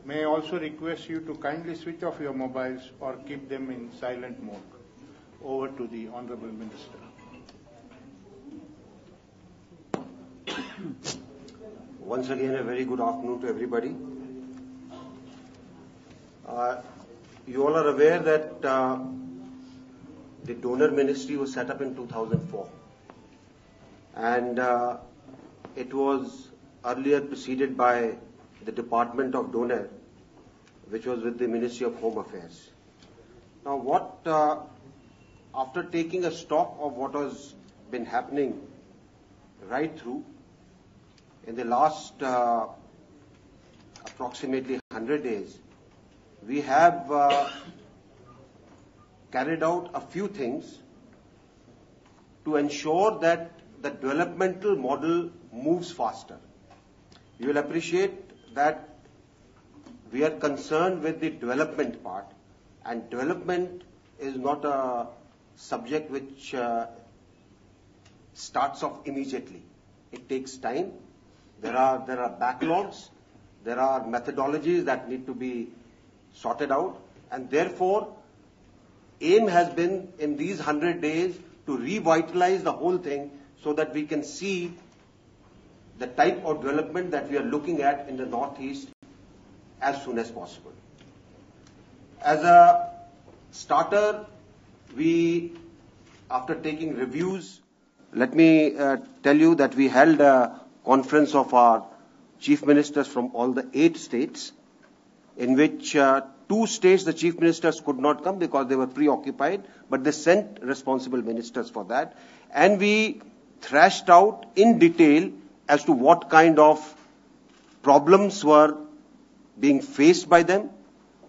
May I also request you to kindly switch off your mobiles or keep them in silent mode. Over to the Honorable Minister. Once again, a very good afternoon to everybody. You all are aware that the donor ministry was set up in 2004, and it was earlier preceded by the Department of Donor, which was with the Ministry of Home Affairs. Now, after taking a stock of what has been happening right through in the last approximately 100 days, we have carried out a few things to ensure that the developmental model moves faster. You will appreciate that we are concerned with the development part, and development is not a subject which starts off immediately. It takes time. There are backlogs. There are methodologies that need to be sorted out, and therefore aim has been in these 100 days to revitalize the whole thing so that we can see the type of development that we are looking at in the Northeast as soon as possible. As a starter, after taking reviews, let me tell you that we held a conference of our chief ministers from all the 8 states, in which 2 states the chief ministers could not come because they were preoccupied, but they sent responsible ministers for that. And we thrashed out in detail as to what kind of problems were being faced by them,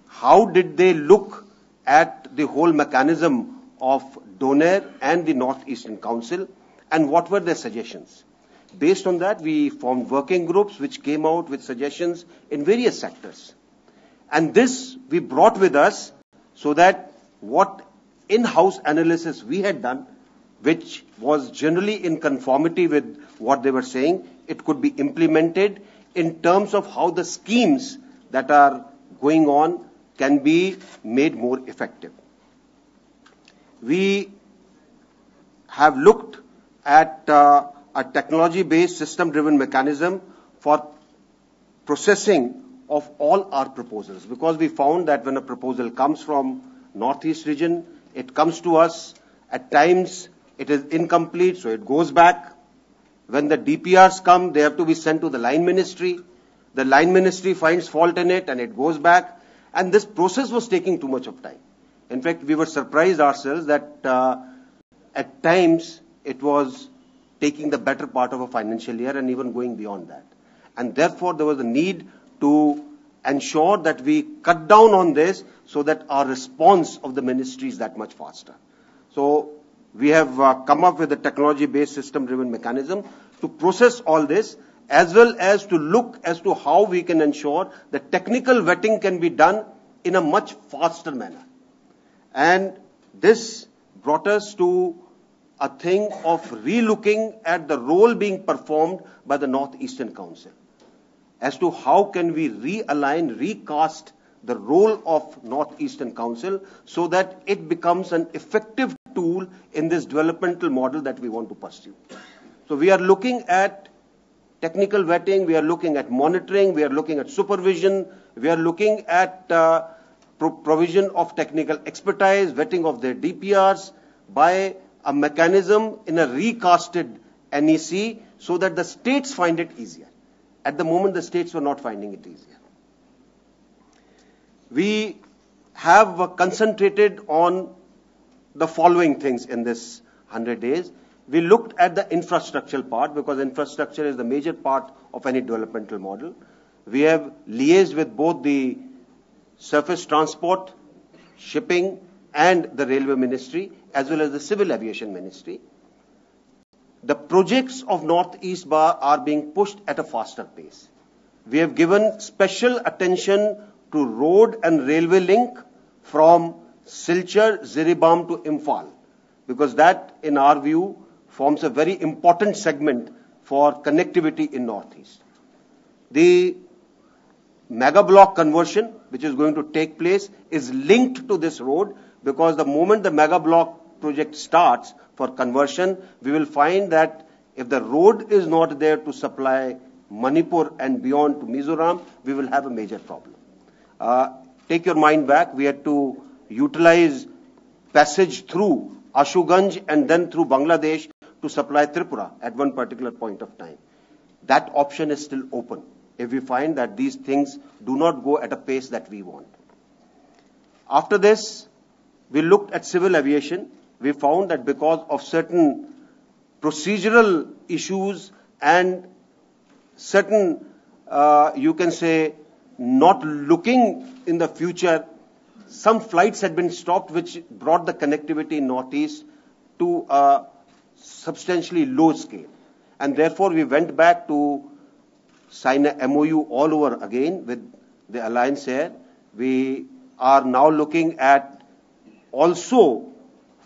how did they look at the whole mechanism of donor and the Northeastern Council, and what were their suggestions. Based on that, we formed working groups which came out with suggestions in various sectors. And this we brought with us so that what in-house analysis we had done, which was generally in conformity with what they were saying, it could be implemented in terms of how the schemes that are going on can be made more effective. We have looked at a technology-based system-driven mechanism for processing of all our proposals, because we found that when a proposal comes from Northeast region, it comes to us. At times, it is incomplete, so it goes back. When the DPRs come, they have to be sent to the line ministry. The line ministry finds fault in it, and it goes back. And this process was taking too much of time. In fact, we were surprised ourselves that at times it was taking the better part of a financial year and even going beyond that. And therefore, there was a need to ensure that we cut down on this so that our response of the ministry is that much faster. So we have come up with a technology-based system-driven mechanism to process all this, as well as to look as to how we can ensure that technical vetting can be done in a much faster manner. And this brought us to a thing of relooking at the role being performed by the Northeastern Council, as to how can we realign, recast the role of Northeastern Council so that it becomes an effective tool in this developmental model that we want to pursue. So we are looking at technical vetting, we are looking at monitoring, we are looking at supervision, we are looking at provision of technical expertise, vetting of their DPRs by a mechanism in a recasted NEC so that the states find it easier. At the moment, the states were not finding it easier. We have concentrated on the following things in this 100 days. We looked at the infrastructural part, because infrastructure is the major part of any developmental model. We have liaised with both the surface transport, shipping, and the railway ministry, as well as the civil aviation ministry. The projects of Northeast Bar are being pushed at a faster pace. We have given special attention to road and railway link from Silchar, Ziribam to Imphal, because that, in our view, forms a very important segment for connectivity in Northeast. The mega block conversion, which is going to take place, is linked to this road, because the moment the mega block project starts for conversion, we will find that if the road is not there to supply Manipur and beyond to Mizoram, we will have a major problem. Take your mind back, we had to utilize passage through Ashuganj and then through Bangladesh to supply Tripura at one particular point of time. That option is still open if we find that these things do not go at a pace that we want. After this, we looked at civil aviation. We found that because of certain procedural issues and certain, you can say, not looking in the future, some flights had been stopped, which brought the connectivity in Northeast to a substantially low scale. And therefore, we went back to sign a MOU all over again with the Alliance Air. We are now looking at also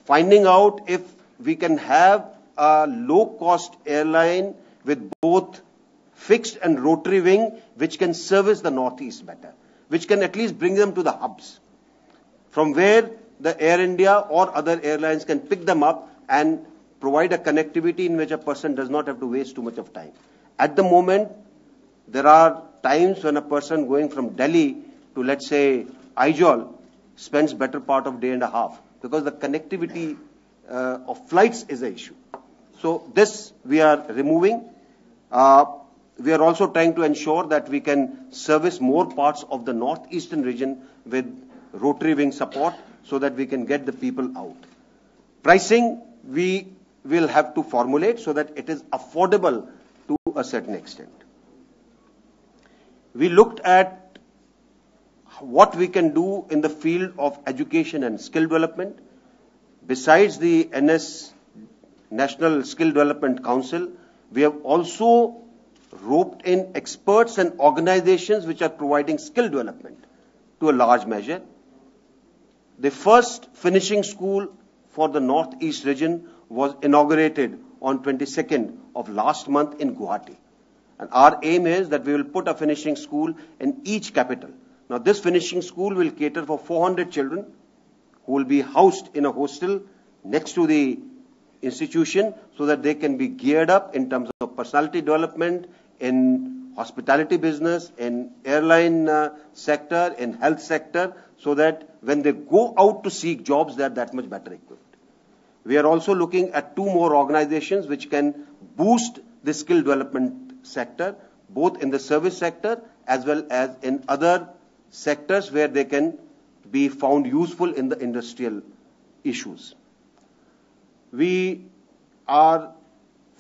finding out if we can have a low-cost airline with both fixed and rotary wing, which can service the Northeast better, which can at least bring them to the hubs, from where the Air India or other airlines can pick them up and provide a connectivity in which a person does not have to waste too much of time. At the moment, there are times when a person going from Delhi to, let's say, Aizawl spends better part of day and a half, because the connectivity of flights is an issue. So this we are removing. We are also trying to ensure that we can service more parts of the northeastern region with rotary wing support so that we can get the people out. Pricing, we will have to formulate so that it is affordable to a certain extent. We looked at what we can do in the field of education and skill development. Besides the NS, National Skill Development Council, we have also roped in experts and organizations which are providing skill development to a large measure. The first finishing school for the Northeast region was inaugurated on 22nd of last month in Guwahati. And our aim is that we will put a finishing school in each capital. Now this finishing school will cater for 400 children who will be housed in a hostel next to the institution so that they can be geared up in terms of personality development, in hospitality business, in airline sector, in health sector, so that when they go out to seek jobs, they are that much better equipped. We are also looking at 2 more organizations which can boost the skill development sector, both in the service sector as well as in other sectors where they can be found useful in the industrial issues. We are,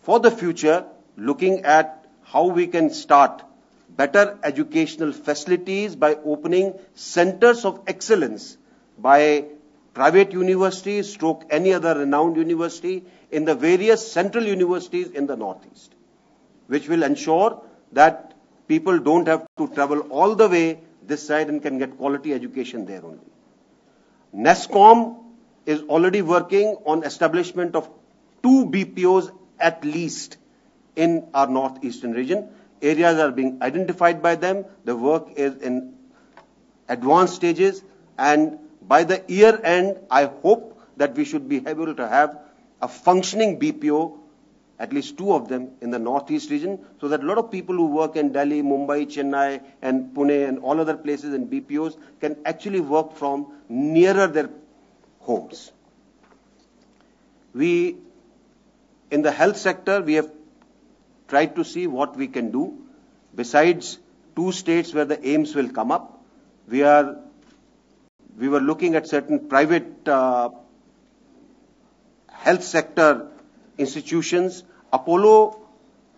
for the future, looking at how we can start better educational facilities by opening centers of excellence by private universities, stroke any other renowned university in the various central universities in the Northeast, which will ensure that people don't have to travel all the way this side and can get quality education there only. NESCOM is already working on establishment of 2 BPOs at least in our northeastern region. Areas are being identified by them. The work is in advanced stages, and by the year end, I hope that we should be able to have a functioning BPO, at least 2 of them in the northeast region, so that a lot of people who work in Delhi, Mumbai, Chennai and Pune and all other places in BPOs can actually work from nearer their homes. We, in the health sector, we have tried to see what we can do. Besides 2 states where the AIIMS will come up, we were looking at certain private health sector institutions. Apollo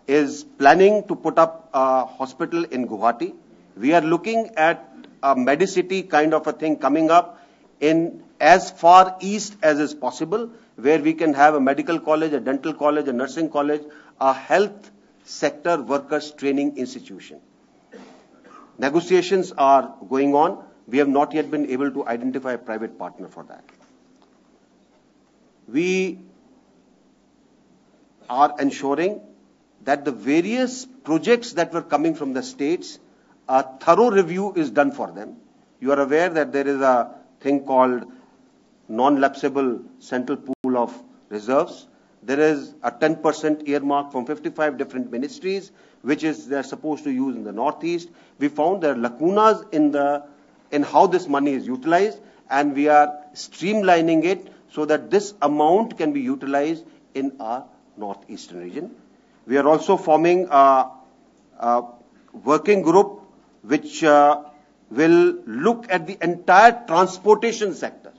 is planning to put up a hospital in Guwahati. We are looking at a Medicity kind of a thing coming up in as far east as is possible, where we can have a medical college, a dental college, a nursing college, a health sector workers training institution. Negotiations are going on. We have not yet been able to identify a private partner for that. We are ensuring that the various projects that were coming from the states a thorough review is done for them. You are aware that there is a thing called non-lapsable central pool of reserves. There is a 10% earmark from 55 different ministries, which is they're supposed to use in the Northeast. We found there are lacunas in how this money is utilized, and we are streamlining it so that this amount can be utilized in our Northeastern region. We are also forming a working group which will look at the entire transportation sector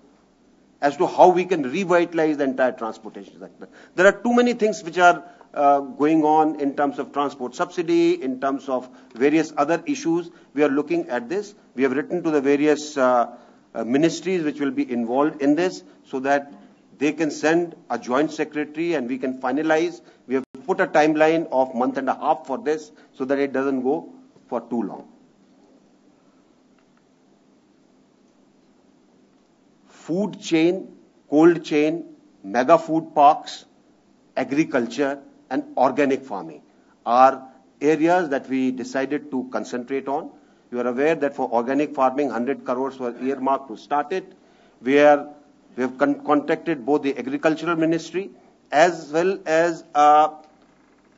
as to how we can revitalize the entire transportation sector. There are too many things which are going on in terms of transport subsidy, in terms of various other issues. We are looking at this. We have written to the various ministries which will be involved in this so that they can send a joint secretary and we can finalize. We have put a timeline of month and a half for this so that it doesn't go for too long. Food chain, cold chain, mega food parks, agriculture and organic farming are areas that we decided to concentrate on. You are aware that for organic farming, 100 crores were earmarked to start it. We have contacted both the agricultural ministry as well as a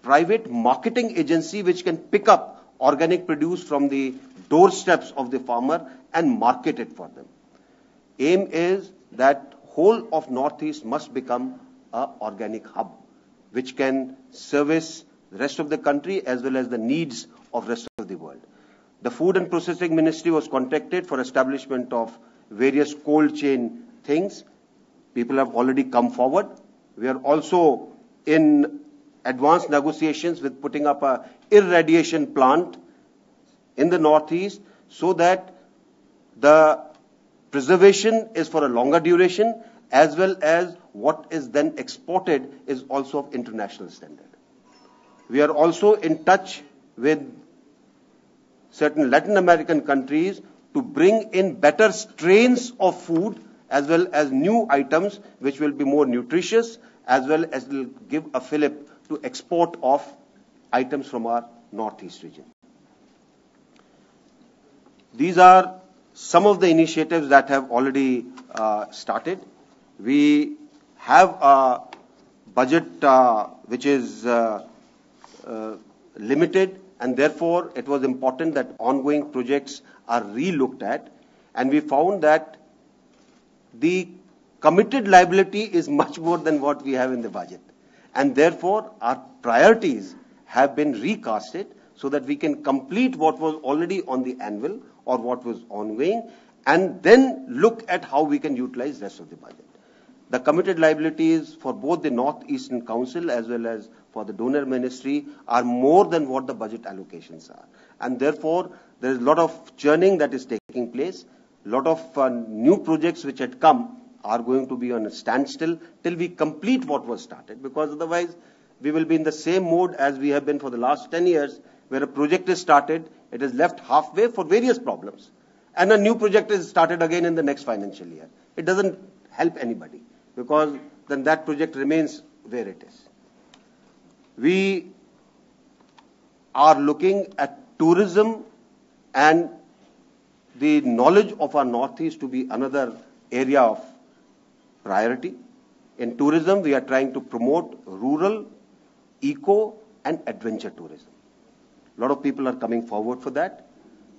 private marketing agency which can pick up organic produce from the doorsteps of the farmer and market it for them. Aim is that whole of Northeast must become an organic hub which can service the rest of the country as well as the needs of the rest of the world. The Food and Processing Ministry was contacted for establishment of various cold chain things. People have already come forward. We are also in advanced negotiations with putting up a irradiation plant in the Northeast so that the preservation is for a longer duration as well as what is then exported is also of international standard. We are also in touch with certain Latin American countries to bring in better strains of food as well as new items which will be more nutritious as well as will give a fillip to export of items from our Northeast region. These are some of the initiatives that have already started. We have a budget which is limited, and therefore it was important that ongoing projects are re-looked at, and we found that the committed liability is much more than what we have in the budget, and therefore our priorities have been recasted so that we can complete what was already on the anvil or what was ongoing, and then look at how we can utilize the rest of the budget. The committed liabilities for both the Northeastern Council as well as for the donor ministry are more than what the budget allocations are. And therefore, there is a lot of churning that is taking place. A lot of new projects which had come are going to be on a standstill till we complete what was started, because otherwise we will be in the same mode as we have been for the last 10 years, where a project is started, it is left halfway for various problems, and a new project is started again in the next financial year. It doesn't help anybody, because then that project remains where it is. We are looking at tourism and the knowledge of our Northeast to be another area of priority. In tourism, we are trying to promote rural, eco and adventure tourism. A lot of people are coming forward for that.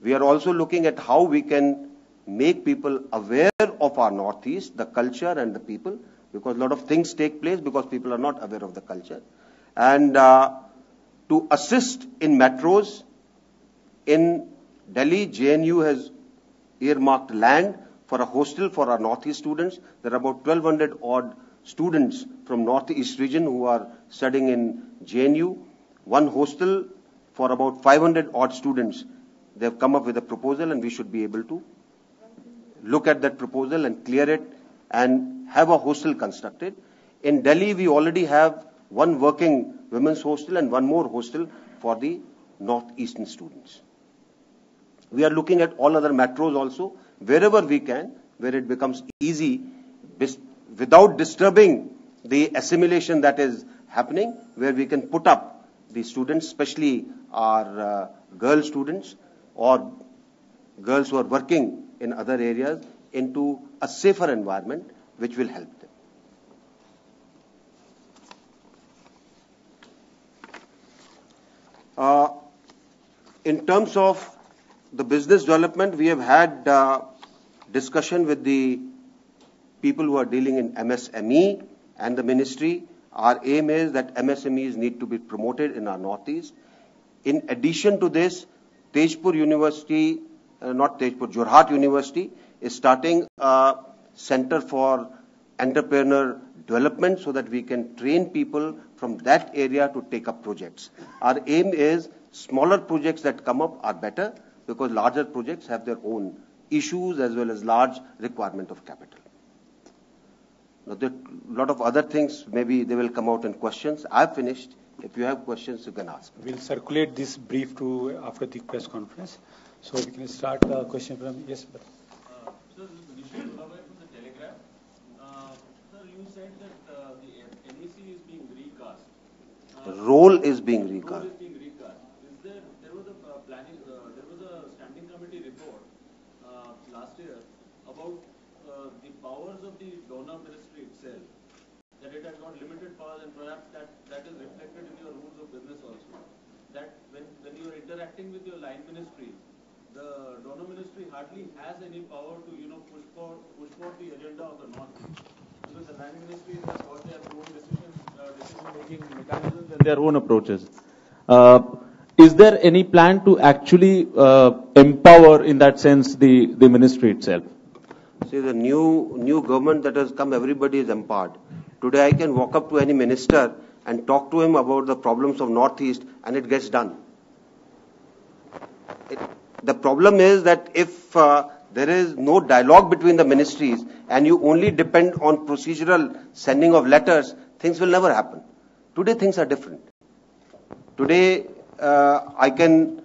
We are also looking at how we can make people aware of our Northeast, the culture and the people, because a lot of things take place because people are not aware of the culture. And to assist in metros, in Delhi, JNU has earmarked land for a hostel for our Northeast students. There are about 1,200 odd students from Northeast region who are studying in JNU. One hostel for about 500 odd students. They have come up with a proposal, and we should be able to look at that proposal and clear it and have a hostel constructed. In Delhi, we already have one working women's hostel and one more hostel for the Northeastern students. We are looking at all other metros also, wherever we can, where it becomes easy, without disturbing the assimilation that is happening, where we can put up the students, especially our girl students. or girls who are working in other areas into a safer environment which will help them. In terms of the business development, we have had discussion with the people who are dealing in MSME and the ministry. Our aim is that MSMEs need to be promoted in our Northeast. In addition to this, Jorhat University is starting a center for entrepreneur development so that we can train people from that area to take up projects. Our aim is smaller projects that come up are better because larger projects have their own issues as well as large requirement of capital. Now, there are a lot of other things, maybe they will come out in questions. I've finished. If you have questions, you can ask. We'll circulate this brief to after the press conference. So we can start the question from, yes, sir. Sir, this is Vijay from the Telegraph. Sir, you said that the NEC is being recast. Role is being recast. Role is being recast. There was a standing committee report last year about the powers of the donor ministry itself, that it has got limited powers, and perhaps that is reflected in your rules of business also. That when you are interacting with your line ministry, the donor ministry hardly has any power to push for the agenda of the North. Because the line ministry has got their own decision-making mechanisms and their own approaches. Is there any plan to actually empower, in that sense, the ministry itself? See, the new government that has come, everybody is empowered. Today I can walk up to any minister and talk to him about the problems of Northeast and it gets done. The problem is that if there is no dialogue between the ministries and you only depend on procedural sending of letters, things will never happen. Today things are different. Today I can,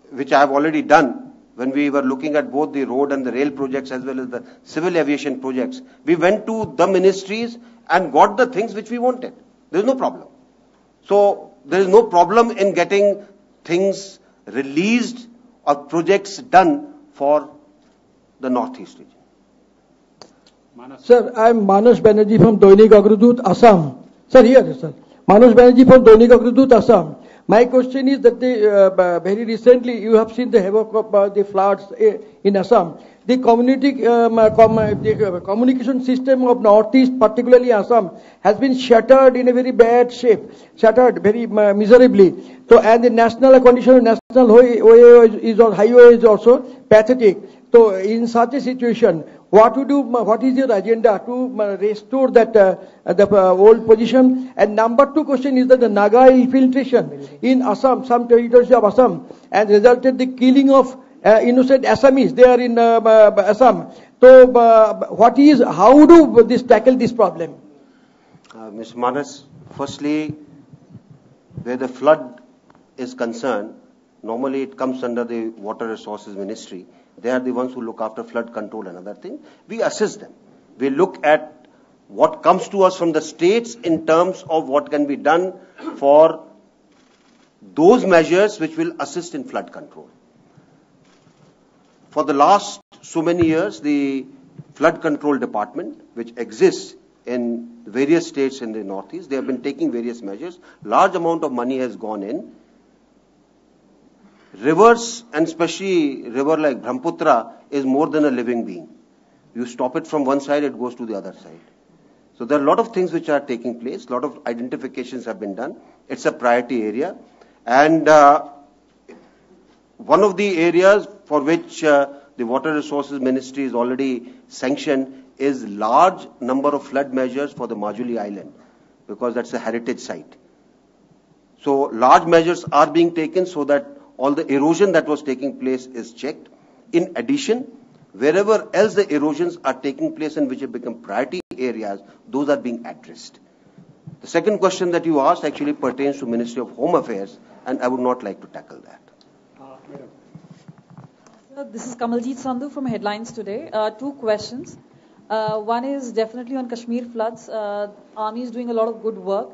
which I have already done, when we were looking at both the road and the rail projects as well as the civil aviation projects, we went to the ministries and got the things which we wanted. There is no problem. So there is no problem in getting things released or projects done for the Northeast region. Sir, I am Manas Banerjee from Doinik Agrodut, Assam. Sir, here, sir. Manas Banerjee from Doinik Agrodut, Assam. My question is that very recently you have seen the havoc of the floods in Assam. The communication system of Northeast, particularly Assam, has been shattered in a very bad shape, shattered very miserably. So, and the national condition of national highway is also pathetic. So, in such a situation, what is your agenda to restore that the old position? And number two question is that the Naga infiltration in Assam, some territories of Assam, and resulted the killing of innocent Assamese there in Assam. So, how do this tackle this problem? Mr. Manas, firstly, where the flood is concerned, normally it comes under the Water Resources Ministry. They are the ones who look after flood control and other things. We assist them. We look at what comes to us from the states in terms of what can be done for those measures which will assist in flood control. For the last so many years, the flood control department, which exists in various states in the Northeast, they have been taking various measures. Large amount of money has gone in. Rivers, and especially river like Brahmaputra, is more than a living being. You stop it from one side, it goes to the other side. So there are a lot of things which are taking place. A lot of identifications have been done. It's a priority area. And one of the areas for which the Water Resources Ministry is already sanctioned is large number of flood measures for the Majuli Island, because that's a heritage site. So large measures are being taken so that all the erosion that was taking place is checked. In addition, wherever else the erosions are taking place and which have become priority areas, those are being addressed. The second question that you asked actually pertains to Ministry of Home Affairs, and I would not like to tackle that. Sir, this is Kamaljeet Sandhu from Headlines Today. Two questions. One is definitely on Kashmir floods. Army is doing a lot of good work.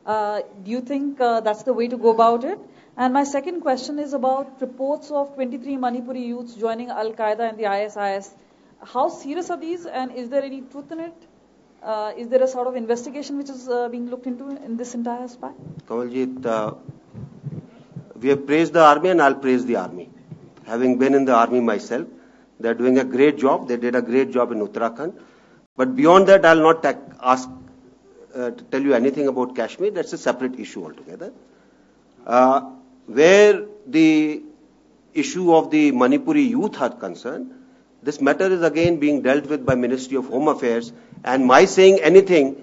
Do you think that's the way to go about it? And my second question is about reports of 23 Manipuri youths joining Al-Qaeda and the ISIS. How serious are these, and is there any truth in it? Is there a sort of investigation which is being looked into in this entire spy? Kamaljeet, we have praised the army and I'll praise the army. Having been in the army myself, they're doing a great job. They did a great job in Uttarakhand. But beyond that, I'll not tell you anything about Kashmir. That's a separate issue altogether. Where the issue of the Manipuri youth are concerned, this matter is again being dealt with by Ministry of Home Affairs, and my saying anything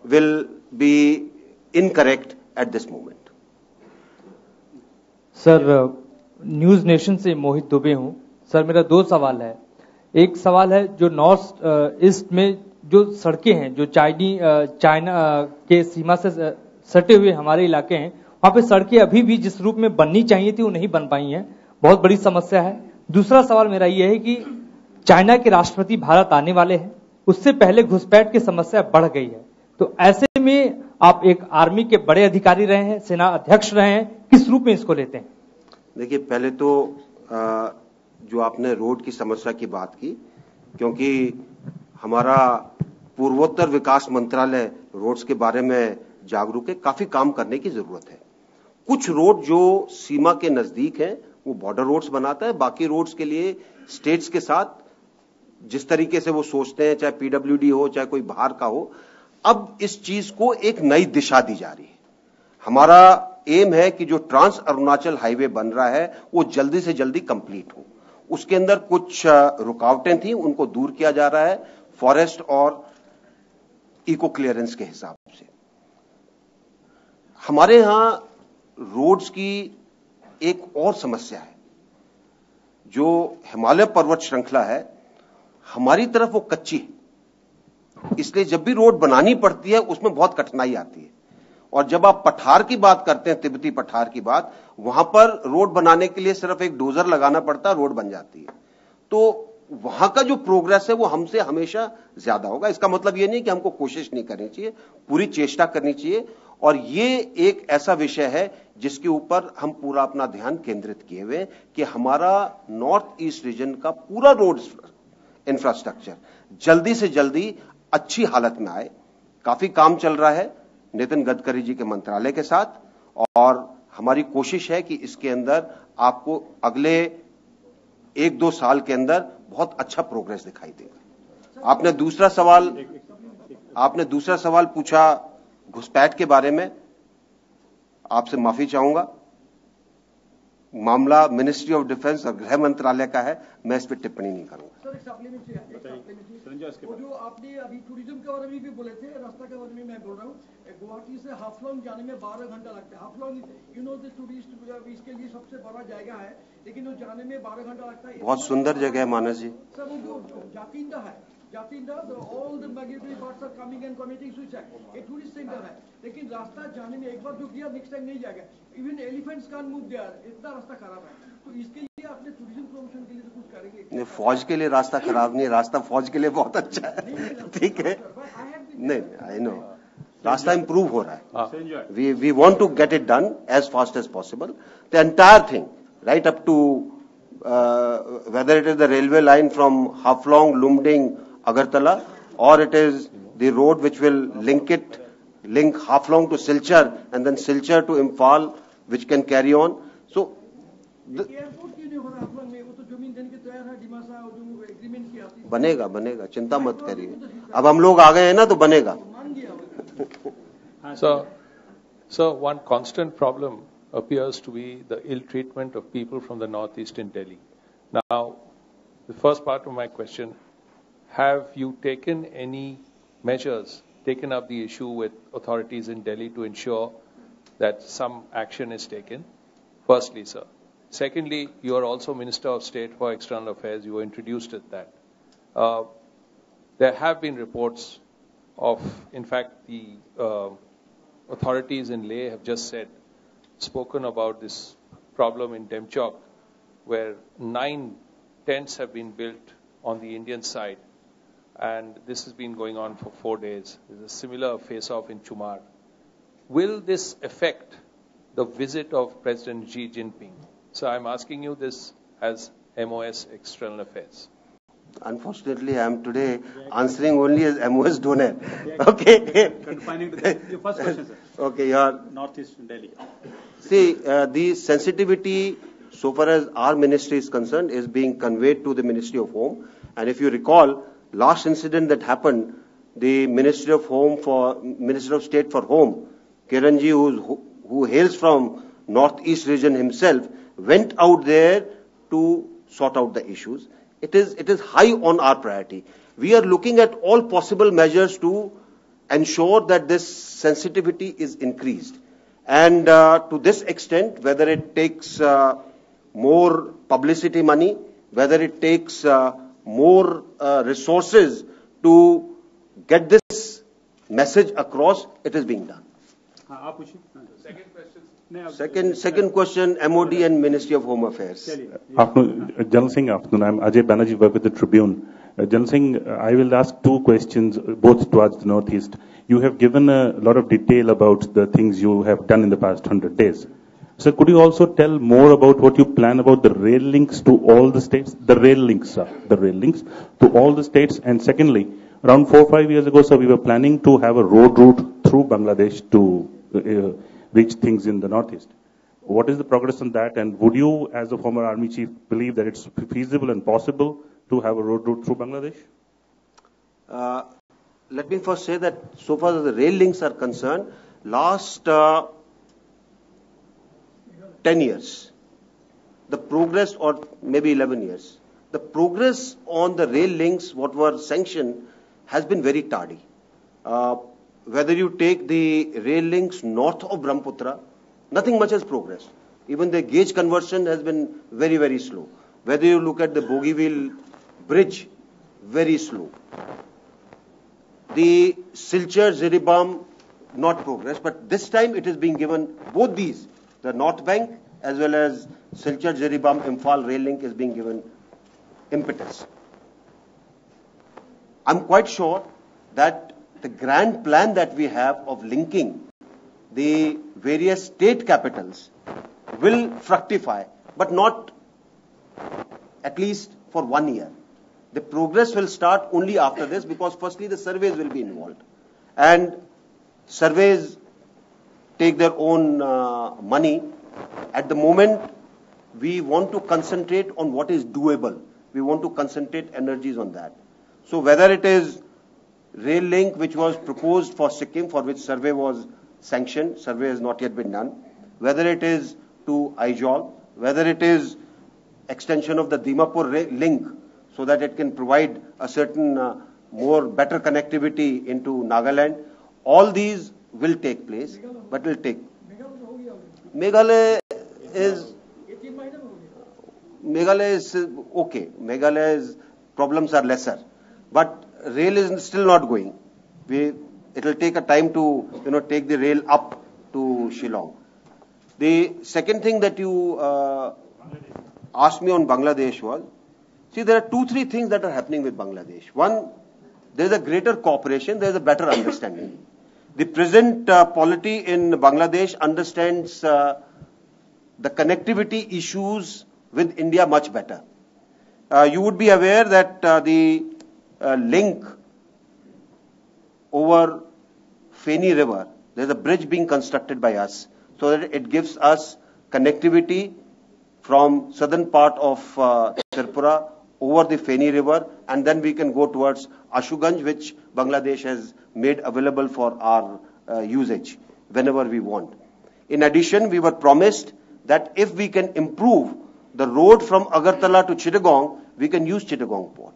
will be incorrect at this moment. Sir, news nation से मोहित दुबे हूं। Sir, मेरा दो सवाल है। एक सवाल है, जो नॉर्थ ईस्ट में जो सड़कें हैं, जो चाइना के सीमा से सटे हुए हमारे इलाके हैं, वहां पे सड़कें अभी भी जिस रूप में बननी चाहिए थी वो नहीं बन पाई हैं। बहुत बड़ी समस्या है। दूसरा सवाल मेरा ये है कि चाइना के राष्ट्रपति भारत आने वाले हैं, उससे पहले घुसपैठ की समस्या बढ़ गई है। तो ऐसे में आप एक आर्मी के बड़े अधिकारी रहे हैं, सेना अध्यक्ष रहे हैं, किस रूप में इसको लेते हैं? देखिए, पहले तो जो आपने रोड की समस्या की बात की, क्योंकि हमारा पूर्वोत्तर विकास मंत्रालय रोड्स के बारे में जागरूक है, काफी काम करने की जरूरत है। कुछ रोड जो सीमा के नजदीक हैं वो बॉर्डर रोड्स बनाता है, बाकी रोड्स के लिए स्टेट्स के साथ जिस तरीके से वो सोचते हैं, चाहे पीडब्ल्यूडी हो चाहे कोई बाहर का हो, अब इस चीज को एक नई दिशा दी जा रही है। हमारा एम है कि जो ट्रांस अरुणाचल हाईवे बन रहा है वो जल्दी से जल्दी कंप्लीट हो। उसके अंदर कुछ रुकावटें थी, उनको दूर किया जा रहा है फॉरेस्ट और इको क्लियरेंस के हिसाब से। हमारे यहां रोड्स की एक और समस्या है। जो हिमालय पर्वत श्रृंखला है हमारी तरफ वो कच्ची है, इसलिए जब भी रोड बनानी पड़ती है उसमें बहुत कठिनाई आती है। और जब आप पठार की बात करते हैं, तिब्बती पठार की बात, वहां पर रोड बनाने के लिए सिर्फ एक डोजर लगाना पड़ता है, रोड बन जाती है। तो वहां का जो प्रोग्रेस है वो हमसे हमेशा ज्यादा होगा। इसका मतलब ये नहीं कि हमको कोशिश नहीं करनी चाहिए, पूरी चेष्टा करनी चाहिए। और ये एक ऐसा विषय है जिसके ऊपर हम पूरा अपना ध्यान केंद्रित किए हुए हैं कि हमारा नॉर्थ ईस्ट रीजन का पूरा रोड इंफ्रास्ट्रक्चर जल्दी से जल्दी अच्छी हालत में आए। काफी काम चल रहा है नितिन गडकरी जी के मंत्रालय के साथ, और हमारी कोशिश है कि इसके अंदर आपको अगले 1-2 साल के अंदर बहुत अच्छा प्रोग्रेस दिखाई देगा। आपने दूसरा सवाल पूछा घुसपैठ के बारे में। आपसे माफी चाहूंगा, मामला मिनिस्ट्री ऑफ डिफेंस और गृह मंत्रालय का है, मैं इस पर टिप्पणी नहीं करूंगा। वो जो आपने अभी टूरिज्म के बारे में भी बोले थे, रास्ता के बारे में मैं बोल रहा हूँ। गुवाहाटी से हाफलॉन्ग जाने में 12 घंटा लगता है। Haflong you know the tourist इसके लिए सबसे बड़ा जगह है, लेकिन वो जाने में 12 घंटा लगता है। बहुत सुंदर जगह है मानस जी। सर, वो जो जातिंदा है, all the migratory birds are coming and committing suicide. एक टूरिस्ट सेंटर है, लेकिन रास्ता जाने में एक बार जो किया नेक्स्ट टाइम नहीं जाएगा। Even elephants can't move there, इतना रास्ता खराब है। तो इसके लिए आपने टूरिज्म प्रमोशन के लिए तो कुछ करेंगे? फौज के लिए रास्ता खराब नहीं, रास्ता फौज के लिए बहुत अच्छा है। ठीक है, नहीं, आई नो रास्ता इंप्रूव हो रहा है। We want to get it done as fast as possible. The entire thing right up to whether it is the railway line from Haflong, Lumding, Agartala, or it is the road which will link Haflong to Silchar and then Silchar to Imphal, which can carry on. So बनेगा, चिंता मत करिए। अब हम लोग आ गए हैं ना, तो बनेगा। So one constant problem appears to be the ill treatment of people from the northeast in Delhi. Now, the first part of my question, have you taken any measures, taken up the issue with authorities in Delhi to ensure that some action is taken? Firstly, sir. Secondly, you are also Minister of State for External Affairs. You were introduced at that. There have been reports of, in fact, the authorities in Leh have just spoken about this problem in Demchok, where 9 tents have been built on the Indian side, and this has been going on for 4 days. There's a similar face-off in Kumar. Will this affect the visit of President Xi Jinping. So I'm asking you this as MOS External Affairs. Unfortunately, I am today answering only as MOS donor. Okay. Confining to that. Your first question, sir. Okay, your Northeast Delhi. see, the sensitivity, so far as our ministry is concerned, is being conveyed to the Ministry of Home. And if you recall, last incident that happened, the Ministry of State for Home, Kiranji, who hails from Northeast region himself, went out there to sort out the issues. It is high on our priority. We are looking at all possible measures to ensure that this sensitivity is increased. And to this extent, whether it takes more publicity money, whether it takes more resources to get this message across, it is being done. Second question, MOD and Ministry of Home Affairs. Afternoon, General Singh, afternoon. I'm Ajay Banerjee, work with the Tribune. General Singh, I will ask two questions, both towards the Northeast. You have given a lot of detail about the things you have done in the past 100 days. So could you also tell more about what you plan about the rail links to all the states? The rail links to all the states. And secondly, around 4 or 5 years ago, sir, we were planning to have a road route through Bangladesh to reach things in the Northeast. What is the progress on that? And would you, as a former army chief, believe that it's feasible and possible to have a road route through Bangladesh? Let me first say that so far as the rail links are concerned, last 10 years, the progress, or maybe 11 years, the progress on the rail links, what were sanctioned, has been very tardy. Whether you take the rail links north of Brahmaputra, nothing much has progressed. Even the gauge conversion has been very, very slow. Whether you look at the Bogeyville bridge, very slow. The Silchar-Jiribam, not progress, but this time it is being given, both these, the North Bank as well as Silchar-Jiribam-Imphal rail link is being given impetus. I'm quite sure that the grand plan that we have of linking the various state capitals will fructify, but not at least for 1 year. The progress will start only after this, because firstly the surveys will be involved. And surveys take their own money. At the moment, we want to concentrate on what is doable. We want to concentrate energies on that. So whether it is rail link which was proposed for Sikkim, for which survey was sanctioned, survey has not yet been done, whether it is to Aizawl, whether it is extension of the Dimapur link so that it can provide a certain more better connectivity into Nagaland, all these will take place, but will take. Meghalaya is okay. Meghalaya's problems are lesser, but rail is still not going. It will take a time to take the rail up to Shillong. The second thing that you asked me on Bangladesh was, see, there are 2-3 things that are happening with Bangladesh. One, there is a greater cooperation, there is a better understanding. The present polity in Bangladesh understands the connectivity issues with India much better. You would be aware that the link over Feni River, there is a bridge being constructed by us, so that it gives us connectivity from southern part of Tripura over the Feni River, and then we can go towards Ashuganj, which Bangladesh has made available for our usage whenever we want. In addition, we were promised that if we can improve the road from Agartala to Chittagong, we can use Chittagong port.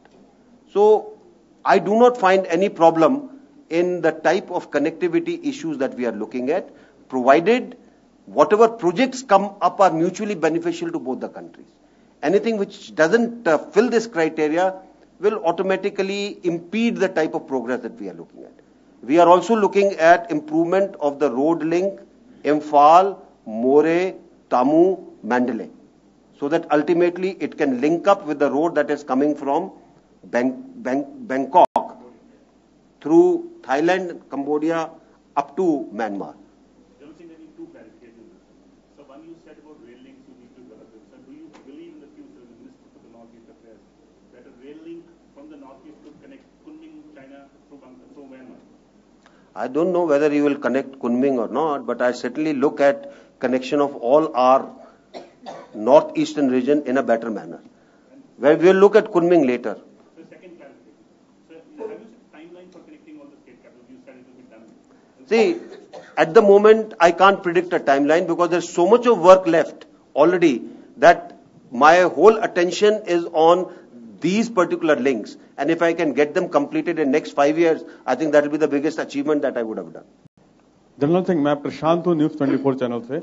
So I do not find any problem in the type of connectivity issues that we are looking at, provided whatever projects come up are mutually beneficial to both the countries. Anything which doesn't fill this criteria will automatically impede the type of progress that we are looking at. We are also looking at improvement of the road link Imphal, More, Tamu, Mandalay, so that ultimately it can link up with the road that is coming from Bangkok through Thailand, Cambodia, up to Myanmar. Northeast to connect Kunming, China, through Myanmar? I don't know whether you will connect Kunming or not, but I certainly look at connection of all our northeastern region in a better manner. We will look at Kunming later. So second clarification. So have you timeline for connecting all the state capitals? You said it will be done. See, at the moment, I can't predict a timeline because there's so much of work left already that my whole attention is on these particular links. And if I can get them completed in next 5 years, I think that will be the biggest achievement that I would have done. General Singh, मैं प्रशांत हूँ news 24 channel से।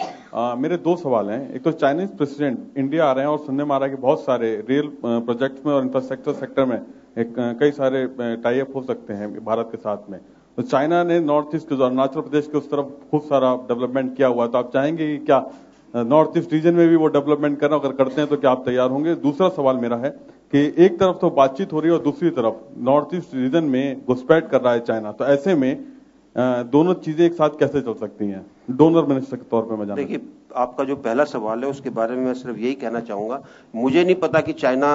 मेरे दो सवाल हैं। एक तो Chinese president India आ रहे हैं और सुनने में आ रहा है कि बहुत सारे रेल प्रोजेक्ट्स में और इंफ्रास्ट्रक्चर सेक्टर में कई सारे टाई अप हो सकते हैं भारत के साथ में। तो चाइना ने नॉर्थ ईस्ट अरुणाचल प्रदेश के उस तरफ खूब सारा डेवलपमेंट किया हुआ है, तो आप चाहेंगे कि क्या नॉर्थ ईस्ट रीजन में भी वो डेवलपमेंट करना, अगर करते हैं तो क्या आप तैयार होंगे? दूसरा सवाल मेरा है कि एक तरफ तो बातचीत हो रही है और दूसरी तरफ नॉर्थ ईस्ट रीजन में घुसपैठ कर रहा है चाइना, तो ऐसे में दोनों चीजें एक साथ कैसे चल सकती हैं? डोनर मिनिस्टर के तौर पे मैं जानना। देखिए, आपका जो पहला सवाल है उसके बारे में मैं सिर्फ यही कहना चाहूंगा, मुझे नहीं पता कि चाइना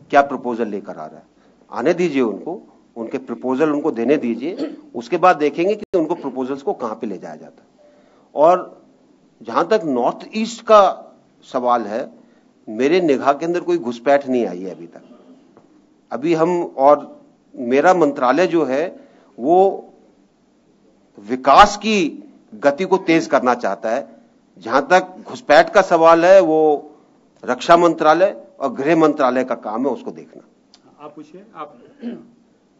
क्या प्रपोजल लेकर आ रहा है। आने दीजिए उनको, उनके प्रपोजल उनको देने दीजिए, उसके बाद देखेंगे कि उनको प्रपोजल्स को कहां पे ले जाया जाता है। और जहां तक नॉर्थ ईस्ट का सवाल है, मेरे निगाह के अंदर कोई घुसपैठ नहीं आई है अभी तक। अभी हम, और मेरा मंत्रालय जो है वो विकास की गति को तेज करना चाहता है। जहां तक घुसपैठ का सवाल है, वो रक्षा मंत्रालय और गृह मंत्रालय का काम है उसको देखना। आप पूछिए। आप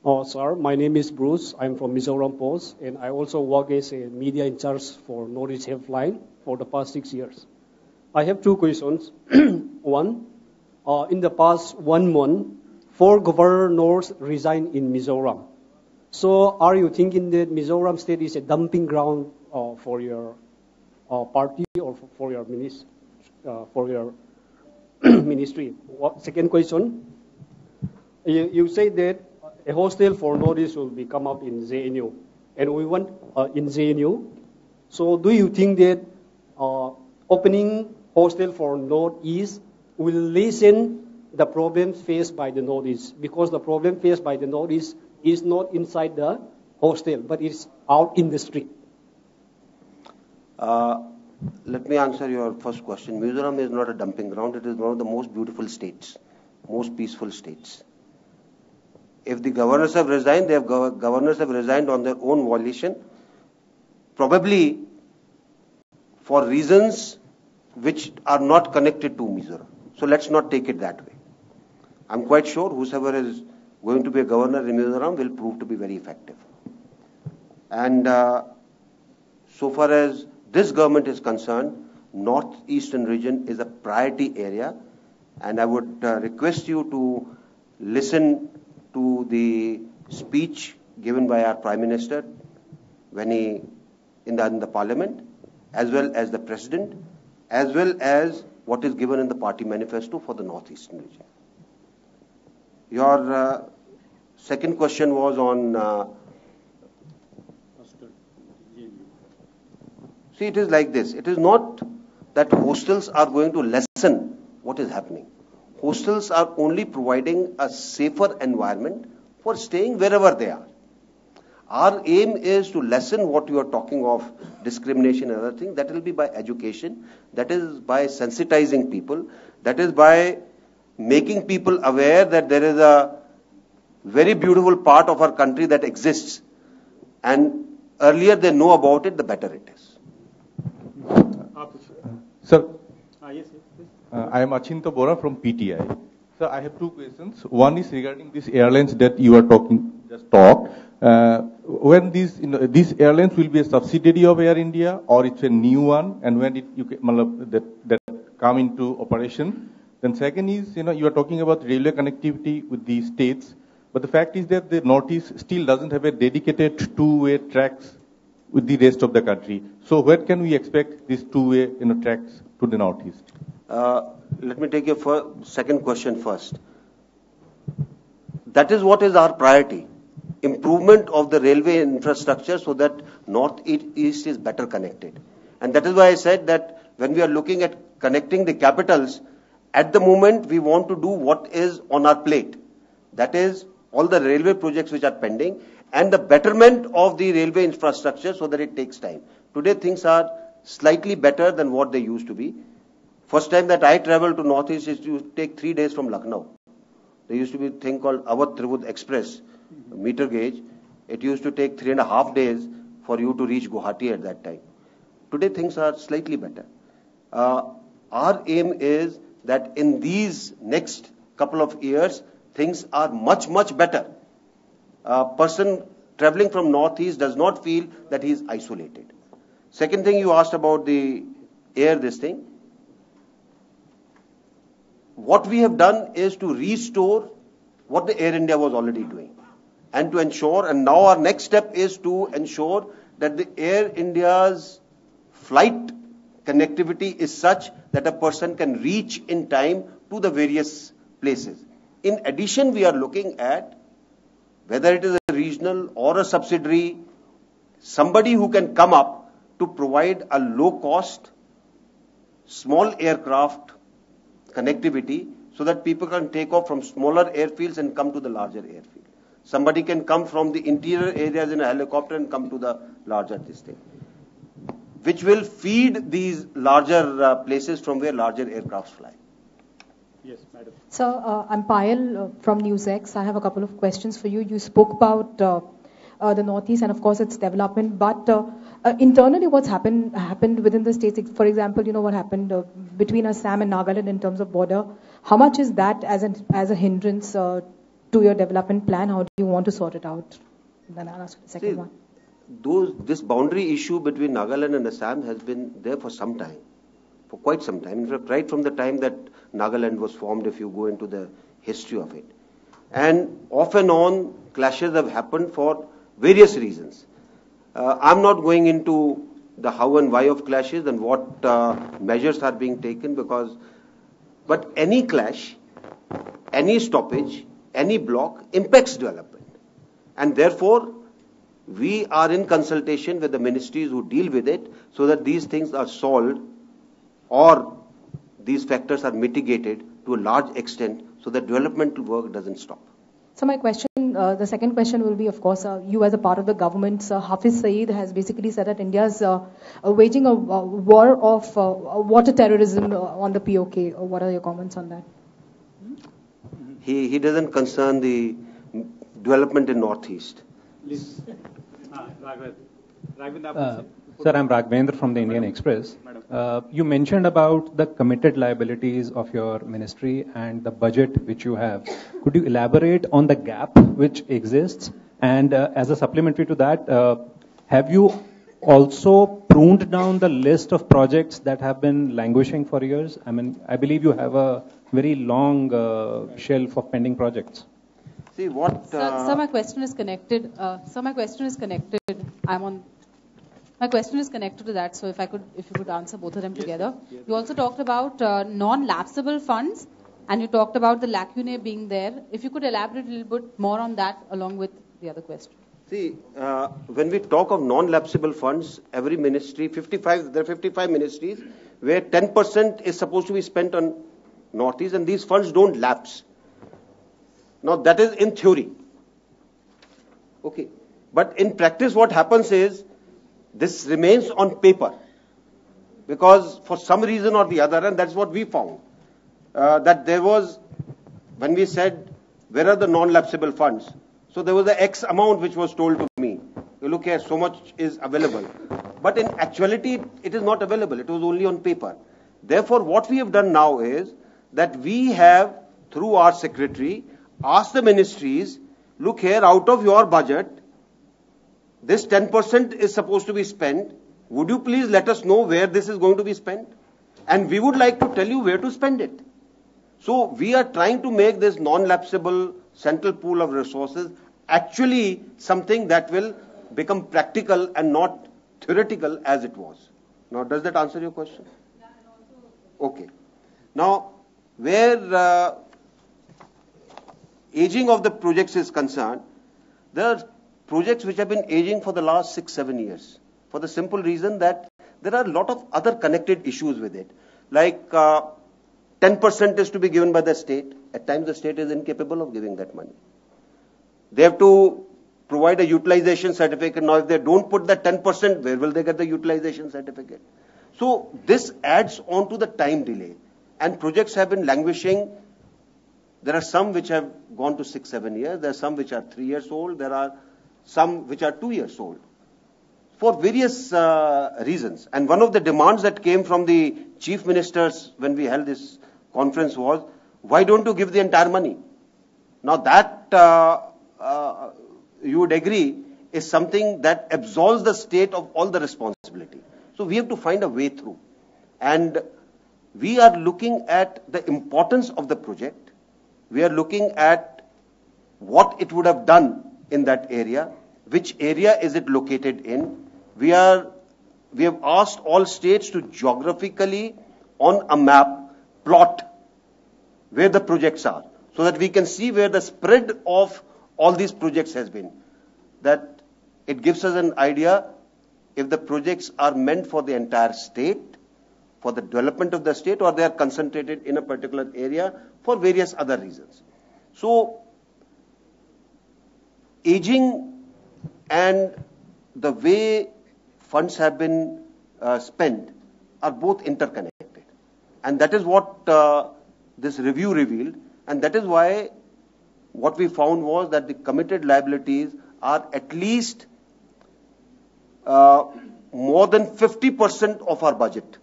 Oh, sir, my name is Bruce. I'm from Mizoram Post, and I also work as a media in charge for Northeast Helpline for the past 6 years. I have two questions. One, in the past 1 month, 4 governors resigned in Mizoram. So, are you thinking that Mizoram state is a dumping ground for your party or for your ministry? Second question, you say that a hostel for Northeast will be come up in JNU, and we want in JNU. So, do you think that opening hostel for Northeast will lessen the problems faced by the Northeast? Because the problem faced by the Northeast is not inside the hostel, but it's out in the street. Let me answer your first question. Mizoram is not a dumping ground. It is one of the most beautiful states, most peaceful states. If the governors have resigned, governors have resigned on their own volition, probably for reasons which are not connected to Mizoram. So let's not take it that way. I'm quite sure whoever is going to be a governor in Mizoram will prove to be very effective. And so far as this government is concerned, northeastern region is a priority area, and I would request you to listen to the speech given by our Prime Minister when he in the Parliament, as well as the President, as well as what is given in the party manifesto for the northeastern region. Your second question was on. See, it is like this. It is not that hostels are going to lessen what is happening. Hostels are only providing a safer environment for staying wherever they are. Our aim is to lessen what you are talking of, discrimination and other things. That will be by education, that is by sensitizing people, that is by making people aware that there is a very beautiful part of our country that exists. And earlier they know about it, the better it is. Sir, yes. I am Achinta Bora from PTI. Sir, I have two questions. One is regarding these airlines that you are just talked. When these airlines will be a subsidiary of Air India, or it's a new one, and when that come into operation? Then second is, you are talking about railway connectivity with the states, but the fact is that the Northeast still doesn't have a dedicated two-way tracks with the rest of the country. So where can we expect these two-way tracks to the Northeast? Let me take your second question first. That is what is our priority. Improvement of the railway infrastructure so that Northeast is better connected. And that is why I said that when we are looking at connecting the capitals, at the moment we want to do what is on our plate. That is all the railway projects which are pending, and the betterment of the railway infrastructure so that it takes time. Today things are slightly better than what they used to be. First time that I traveled to Northeast, it used to take 3 days from Lucknow. There used to be a thing called Awadh Trivud Express, meter gauge. It used to take 3.5 days for you to reach Guwahati at that time. Today things are slightly better. Our aim is that in these next couple of years, things are much, much better. A person traveling from Northeast does not feel that he is isolated. Second thing you asked about the air, this thing. What we have done is to restore what the Air India was already doing. And to ensure, and now our next step is to ensure that the Air India's flight connectivity is such that a person can reach in time to the various places. In addition, we are looking at whether it is a regional or a subsidiary, somebody who can come up to provide a low-cost, small aircraft connectivity so that people can take off from smaller airfields and come to the larger airfield. Somebody can come from the interior areas in a helicopter and come to the larger district, which will feed these larger places from where larger aircrafts fly. Yes, madam. So, I'm Payal from NewsX. I have a couple of questions for you. You spoke about the Northeast and, of course, its development. But internally, what's happened within the states? For example, you know what happened between Assam and Nagaland in terms of border. How much is that as a hindrance to your development plan? How do you want to sort it out? Then I'll ask the second one. This boundary issue between Nagaland and Assam has been there for some time, for quite some time. In fact, right from the time that Nagaland was formed, if you go into the history of it. And off and on, clashes have happened for various reasons. I'm not going into the how and why of clashes and what measures are being taken but any clash, any stoppage, any block impacts development. And therefore, we are in consultation with the ministries who deal with it so that these things are solved or these factors are mitigated to a large extent so that developmental work doesn't stop. So my question, the second question will be, of course, you as a part of the government, Hafiz Saeed has basically said that India is waging a war of water terrorism on the POK. What are your comments on that? He doesn't concern the development in Northeast. Please. Sir, I'm Raghvendra from the Indian Express. You mentioned about the committed liabilities of your ministry and the budget which you have. Could you elaborate on the gap which exists? And as a supplementary to that, have you also pruned down the list of projects that have been languishing for years? I mean, I believe you have a very long shelf of pending projects. See what? Sir, my question is connected. My question is connected to that. So if you could answer both of them together. Yes. You also talked about non-lapsable funds, and you talked about the lacunae being there. If you could elaborate a little bit more on that, along with the other question. See, when we talk of non-lapsable funds, every ministry, there are 55 ministries, where 10% is supposed to be spent on Northeast, and these funds don't lapse. Now, that is in theory. Okay. But in practice, what happens is, this remains on paper. Because for some reason or the other, and that's what we found, that there was, when we said, where are the non-lapsable funds? So there was an X amount which was told to me. You look here, so much is available. But in actuality, it is not available. It was only on paper. Therefore, what we have done now is that we have, through our secretary, asked the ministries, look here, out of your budget, this 10% is supposed to be spent. Would you please let us know where this is going to be spent? And we would like to tell you where to spend it. So we are trying to make this non-lapsable central pool of resources actually something that will become practical and not theoretical as it was. Now, does that answer your question? Yeah, and also... Okay. Now, where aging of the projects is concerned, there are projects which have been aging for the last 6-7 years, for the simple reason that there are a lot of other connected issues with it. Like 10% is to be given by the state. At times the state is incapable of giving that money. They have to provide a utilization certificate. Now, if they don't put that 10%, where will they get the utilization certificate? So this adds on to the time delay. And projects have been languishing. There are some which have gone to 6-7 years. There are some which are 3 years old. There are some which are 2 years old, for various reasons. And one of the demands that came from the chief ministers when we held this conference was, why don't you give the entire money? Now that, you would agree, is something that absolves the state of all the responsibility. So we have to find a way through. And we are looking at the importance of the project. We are looking at what it would have done in that area, which area is it located in. We have asked all states to geographically, on a map, plot where the projects are, so that we can see where the spread of all these projects has been. That it gives us an idea if the projects are meant for the entire state, for the development of the state, or they are concentrated in a particular area for various other reasons. So, aging and the way funds have been spent are both interconnected. And that is what this review revealed. And that is why what we found was that the committed liabilities are at least more than 50% of our budget,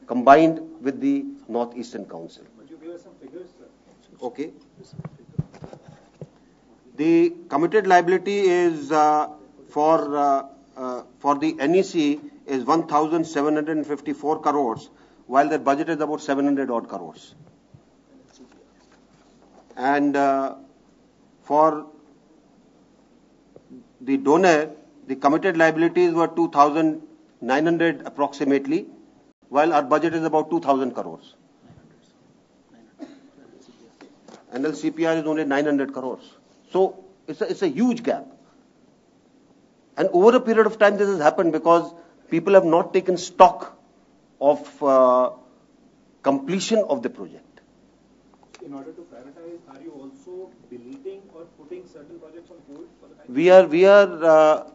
combined with the Northeastern Council. Could you give us some figures, sir? Okay. The committed liability is for the NEC is 1,754 crores, while their budget is about 700 odd crores. And for the donor, the committed liabilities were 2,900 approximately, while our budget is about 2,000 crores. NLCPR is only 900 crores. So it's a huge gap. And over a period of time this has happened because people have not taken stock of completion of the project. In order to prioritize, are you also deleting or putting certain projects on hold for the time?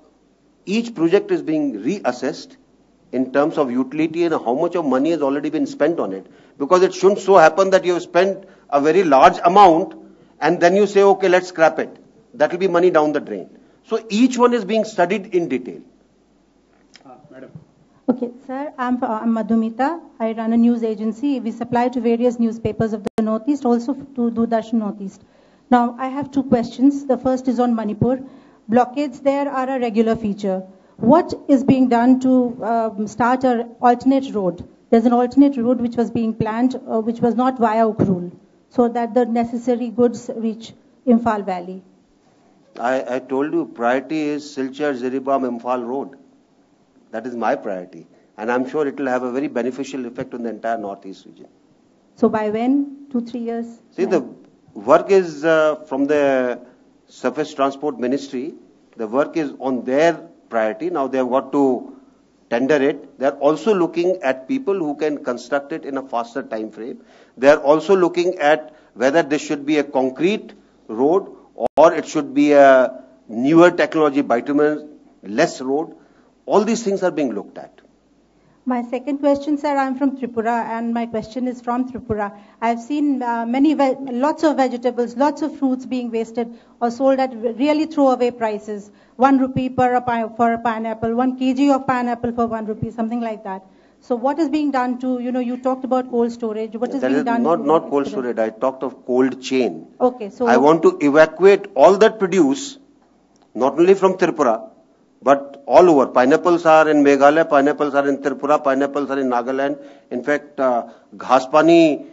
Each project is being reassessed in terms of utility and how much of money has already been spent on it. Because it shouldn't so happen that you have spent a very large amount and then you say, okay, let's scrap it. That will be money down the drain. So each one is being studied in detail. Madam. Okay, sir, I'm Madhumita. I run a news agency. We supply to various newspapers of the Northeast, also to Doordarshan Northeast. Now, I have two questions. The first is on Manipur. Blockades there are a regular feature. What is being done to start an alternate road? There's an alternate road which was being planned, which was not via Ukhrul, so that the necessary goods reach Imphal Valley. I told you, priority is Silchar, Ziribam, Imphal Road. That is my priority. And I'm sure it will have a very beneficial effect on the entire Northeast region. So by when? 2-3 years? See, the work is from the Surface Transport Ministry. The work is on their priority. Now they have got to tender it. They are also looking at people who can construct it in a faster time frame. They are also looking at whether this should be a concrete road or it should be a newer technology bitumen-less road. All these things are being looked at. My second question, sir, I'm from Tripura, and my question is from Tripura. I've seen lots of vegetables, lots of fruits being wasted or sold at really throwaway prices. 1 rupee for a pineapple, 1 kg of pineapple for 1 rupee, something like that. So what is being done to, you talked about cold storage. What is being done? Not cold storage. I talked of cold chain. Okay, so I want to evacuate all that produce, not only from Tripura, but all over. Pineapples are in Meghalaya, pineapples are in Tripura, pineapples are in Nagaland. In fact, Ghaspani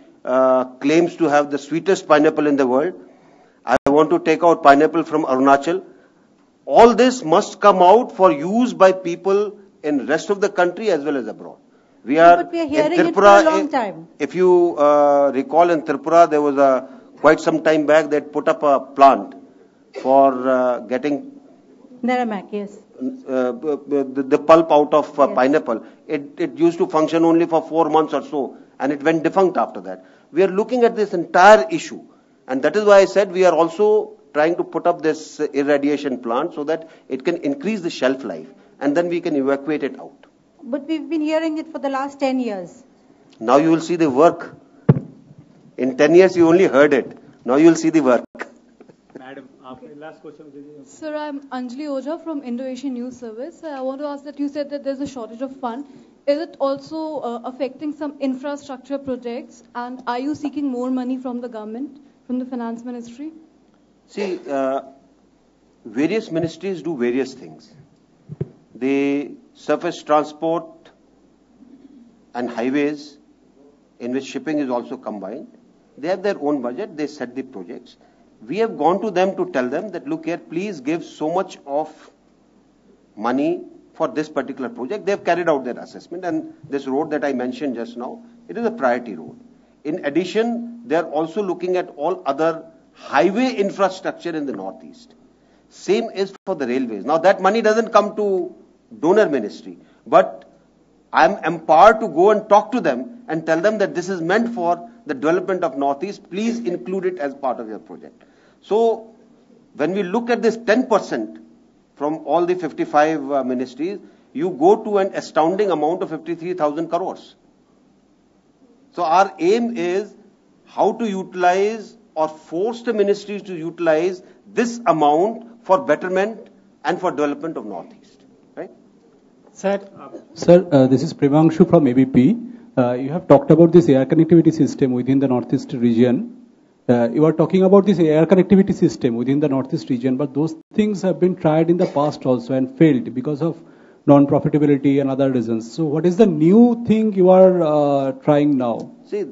claims to have the sweetest pineapple in the world. I want to take out pineapple from Arunachal. All this must come out for use by people in rest of the country as well as abroad. We are hearing in Tripura, it for a long time. If you recall, in Tripura, there was quite some time back they put up a plant for getting Neramak, yes. The pulp out of pineapple. It used to function only for 4 months or so, and it went defunct after that. We are looking at this entire issue, and that is why I said we are also trying to put up this irradiation plant so that it can increase the shelf life, and then we can evacuate it out. But we've been hearing it for the last 10 years. Now you will see the work. In 10 years you only heard it. Now you will see the work. Madam, last question. Sir, I'm Anjali Oja from Indo-Asian News Service. I want to ask that you said that there's a shortage of fund. Is it also affecting some infrastructure projects? And are you seeking more money from the government, from the Finance Ministry? See, various ministries do various things. The surface transport and highways, in which shipping is also combined, they have their own budget, they set the projects. We have gone to them to tell them that, look here, please give so much of money for this particular project. They have carried out their assessment, and this road that I mentioned just now, it is a priority road. In addition, they are also looking at all other highway infrastructure in the Northeast. Same is for the railways. Now that money doesn't come to donor ministry, but I am empowered to go and talk to them and tell them that this is meant for the development of Northeast. Please include it as part of your project. So when we look at this 10% from all the 55 ministries, you go to an astounding amount of 53,000 crores. So our aim is how to utilize or force the ministries to utilize this amount for betterment and for development of Northeast. Right? Sir, this is Primangshu from ABP. You have talked about this air connectivity system within the Northeast region. You are talking about this air connectivity system within the Northeast region, but those things have been tried in the past also and failed because of non-profitability and other reasons. So what is the new thing you are trying now? See,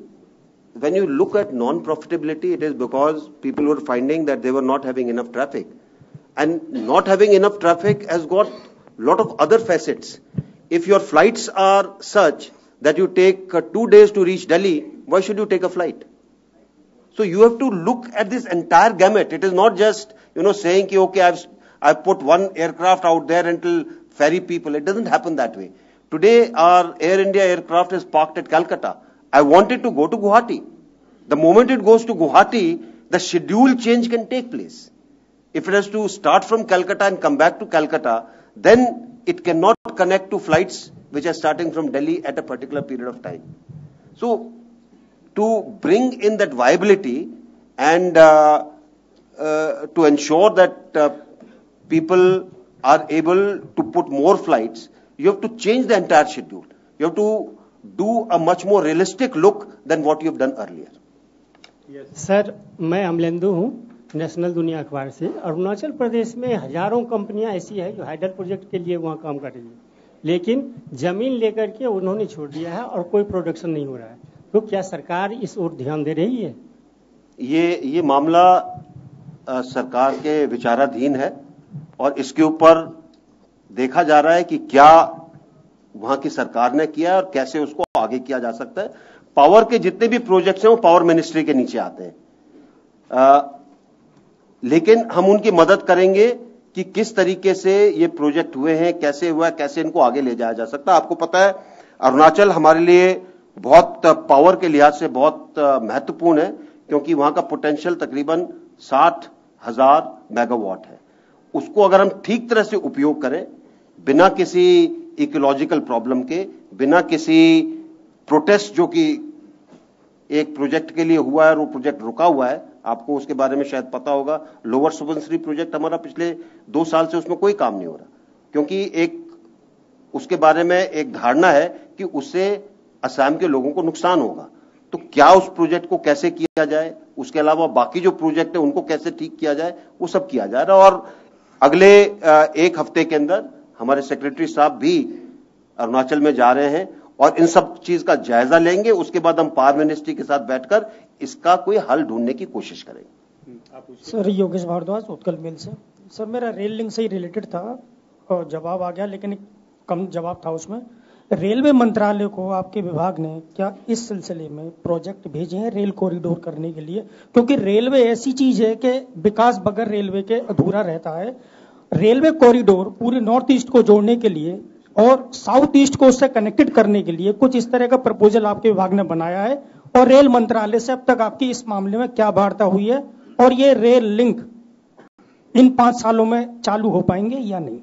when you look at non-profitability, it is because people were finding that they were not having enough traffic. And not having enough traffic has got a lot of other facets. If your flights are such that you take 2 days to reach Delhi, why should you take a flight? So you have to look at this entire gamut. It is not just, saying, okay, I've put one aircraft out there and will ferry people. It doesn't happen that way. Today, our Air India aircraft is parked at Calcutta. I wanted to go to Guwahati. The moment it goes to Guwahati, the schedule change can take place. If it has to start from Calcutta and come back to Calcutta, then it cannot connect to flights which are starting from Delhi at a particular period of time. So, to bring in that viability and to ensure that people are able to put more flights, you have to change the entire schedule. You have to do a much more realistic look than what you have done earlier. Sir, मैं अमलेंदु हूँ national दुनिया अखबार से। अरुणाचल प्रदेश में हजारों कंपनियां ऐसी है जो हाइडल प्रोजेक्ट के लिए वहाँ काम कर रही है, लेकिन जमीन लेकर के उन्होंने छोड़ दिया है और कोई प्रोडक्शन नहीं हो रहा है। तो क्या सरकार इस ओर ध्यान दे रही है? ये मामला सरकार के विचाराधीन है और इसके ऊपर देखा जा रहा है कि क्या वहां की सरकार ने किया और कैसे उसको आगे किया जा सकता है। पावर के जितने भी प्रोजेक्ट्स हैं वो पावर मिनिस्ट्री के नीचे आते हैं, लेकिन हम उनकी मदद करेंगे कि किस तरीके से ये प्रोजेक्ट हुए हैं, कैसे हुआ, कैसे इनको आगे ले जाया जा सकता है। आपको पता है अरुणाचल हमारे लिए बहुत पावर के लिहाज से बहुत महत्वपूर्ण है, क्योंकि वहां का पोटेंशियल तकरीबन 60,000 मेगावाट है। उसको अगर हम ठीक तरह से उपयोग करें, बिना किसी इकोलॉजिकल प्रॉब्लम के, बिना किसी प्रोटेस्ट जो कि एक प्रोजेक्ट के लिए हुआ है और वो प्रोजेक्ट रुका हुआ है, आपको उसके बारे में शायद पता होगा। लोअर सुबनसिरी प्रोजेक्ट हमारा पिछले 2 साल से उसमें कोई काम नहीं हो रहा, क्योंकि एक उसके बारे में एक धारणा है कि उससे असम के लोगों को नुकसान होगा। तो क्या उस प्रोजेक्ट को कैसे किया जाए, उसके अलावा बाकी जो प्रोजेक्ट है उनको कैसे ठीक किया जाए, वो सब किया जा रहा है। और अगले 1 हफ्ते के अंदर हमारे सेक्रेटरी साहब भी अरुणाचल में जा रहे हैं और इन सब चीज का जायजा लेंगे। उसके बाद हम पावर मिनिस्ट्री के साथ बैठकर इसका कोई हल ढूंढने की कोशिश करेंगे। सर, योगेश भारद्वाज, उत्कल मेल से। सर, मेरा रेल लिंक से ही रिलेटेड था और जवाब आ गया, लेकिन एक कम जवाब था उसमें। रेलवे मंत्रालय को आपके विभाग ने क्या इस सिलसिले में प्रोजेक्ट भेजे हैं रेल कॉरिडोर करने के लिए? क्योंकि रेलवे ऐसी चीज है कि विकास बगैर रेलवे के अधूरा रहता है। रेलवे कॉरिडोर पूरे नॉर्थ ईस्ट को जोड़ने के लिए और साउथ ईस्ट को उससे कनेक्टेड करने के लिए कुछ इस तरह का प्रपोजल आपके विभाग ने बनाया है, और रेल मंत्रालय से अब तक आपकी इस मामले में क्या वार्ता हुई है, और ये रेल लिंक इन 5 सालों में चालू हो पाएंगे या नहीं?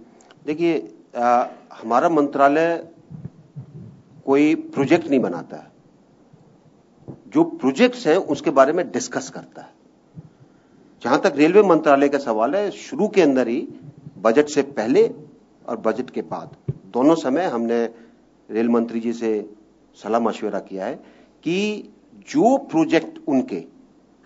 देखिए, हमारा मंत्रालय कोई प्रोजेक्ट नहीं बनाता है, जो प्रोजेक्ट्स हैं उसके बारे में डिस्कस करता है। जहां तक रेलवे मंत्रालय का सवाल है, शुरू के अंदर ही बजट से पहले और बजट के बाद दोनों समय हमने रेल मंत्री जी से सलाह मशवरा किया है कि जो प्रोजेक्ट उनके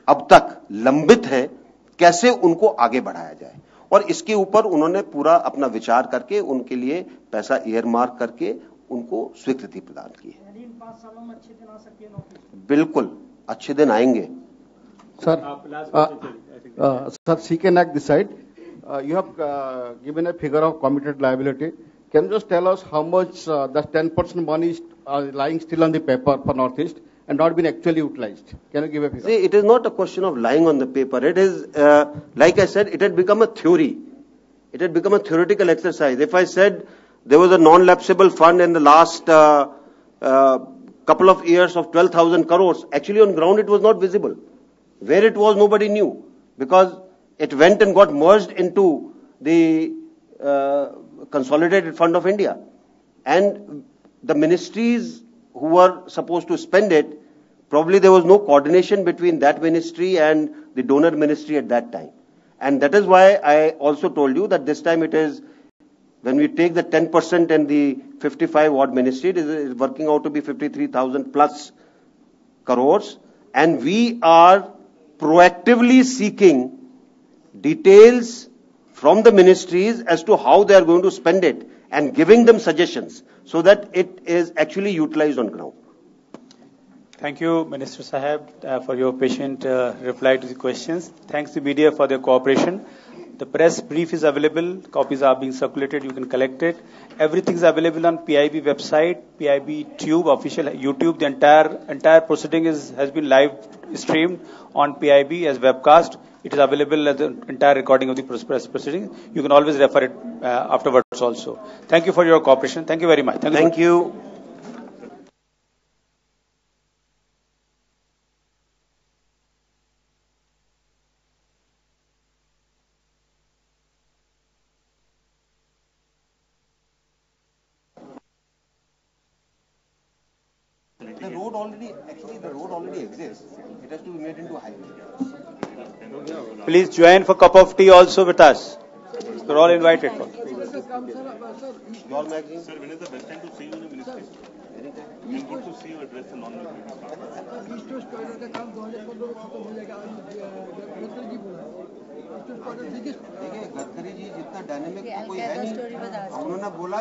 अब तक लंबित है कैसे उनको आगे बढ़ाया जाए, और इसके ऊपर उन्होंने पूरा अपना विचार करके उनके लिए पैसा ईयरमार्क करके उनको स्वीकृति प्रदान की है। इन 5 सालों में अच्छे दिन आ सकते हैं? बिल्कुल अच्छे दिन आएंगे। Sir, CK Naik this side. You have given a figure of committed liability. Can you just tell us how much that 10% money is lying still on the paper for Northeast and not been actually utilized? Can you give a figure? See, it is not a question of lying on the paper. It is, like I said, it had become a theory. It had become a theoretical exercise. If I said there was a non-lapsable fund in the last couple of years of 12,000 crores, actually on ground it was not visible. Where it was, nobody knew, because it went and got merged into the Consolidated Fund of India. And the ministries who were supposed to spend it, probably there was no coordination between that ministry and the donor ministry at that time. And that is why I also told you that this time it is, when we take the 10% and the 55 odd ministry, it is working out to be 53,000 plus crores. And we are proactively seeking details from the ministries as to how they are going to spend it and giving them suggestions so that it is actually utilized on ground. Thank you, Minister Sahab, for your patient reply to the questions. Thanks to media for their cooperation. The press brief is available. Copies are being circulated. You can collect it. Everything is available on PIB website, PIB Tube, official YouTube. The entire proceeding has been live streamed on PIB as webcast. It is available as the entire recording of the press proceeding. You can always refer it afterwards also. Thank you for your cooperation. Thank you very much. Thank you. The road already exists. It has to be made into a highway. Please join for a cup of tea also with us. You're all invited. Your magazine. Sir, when is the best time to see you in the ministry? It's good to see you address the non-military. देखिए, गडकरी जी जितना dynamic तो कोई है नहीं, उन्होंने बोला